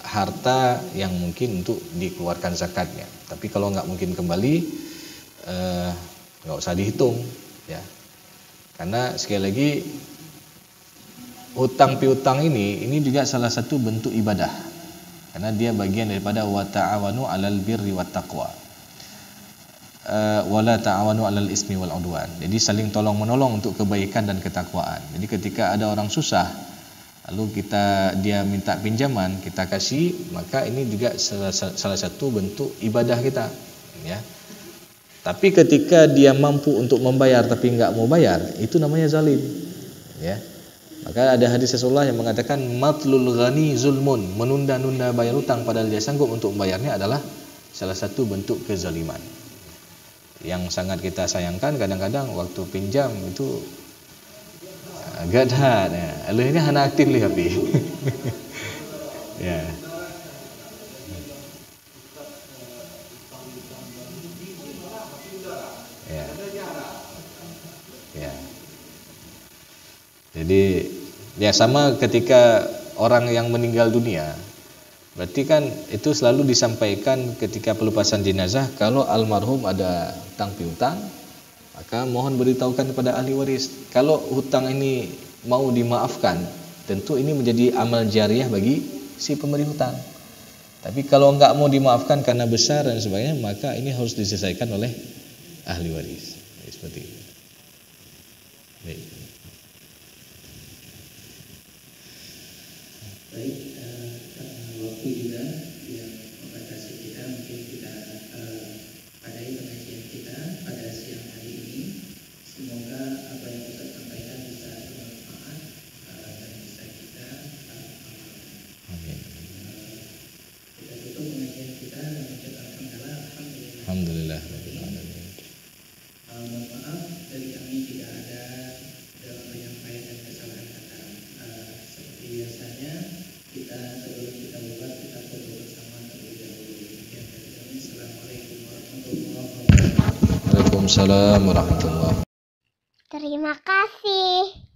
harta yang mungkin untuk dikeluarkan zakatnya. Tapi kalau nggak mungkin kembali, nggak usah dihitung, ya. Karena sekali lagi hutang piutang ini juga salah satu bentuk ibadah. Karena dia bagian daripada wa ta'awanu 'alal birri wat taqwa. Wala ta'awanu 'alal ismi wal 'udwan. Jadi saling tolong-menolong untuk kebaikan dan ketakwaan. Jadi ketika ada orang susah, lalu dia minta pinjaman, kita kasih, maka ini juga salah satu bentuk ibadah kita, ya. Tapi ketika dia mampu untuk membayar tapi enggak mau bayar, itu namanya zalim, ya. Maka ada hadis Rasulullah yang mengatakan matlul ghani zulmun, menunda-nunda bayar hutang padahal dia sanggup untuk membayarnya adalah salah satu bentuk kezaliman. Yang sangat kita sayangkan kadang-kadang waktu pinjam itu gadah, ya. Ini anak aktif lihat nih. Ya. Ya. Ya. Jadi ya sama ketika orang yang meninggal dunia, berarti kan itu selalu disampaikan ketika pelepasan jenazah, kalau almarhum ada hutang piutang, maka mohon beritahukan kepada ahli waris. Kalau hutang ini mau dimaafkan, tentu ini menjadi amal jariah bagi si pemberi hutang. Tapi kalau enggak mau dimaafkan karena besar dan sebagainya, maka ini harus diselesaikan oleh ahli waris. Seperti itu. Baik. Baik, karena waktu juga yang membatasi kita, mungkin kita padai pengajian kita pada siang hari ini. Semoga apa yang kita sampaikan bisa bermanfaat dan bisa kita amalkan. Amin. Kita tutup pengajian kita dengan mengucapkan hamdalah, alhamdulillah. Alhamdulillah rabbil alamin. Mohon maaf dari kami jika ada dalam penyampaian dan kesalahan kata. Seperti biasanya kita sebelum kita buat kita berdoa bersama terlebih dahulu. Demikian dari kami. Assalamualaikum warahmatullahi wabarakatuh. Waalaikumsalam warahmatullahi. Terima kasih.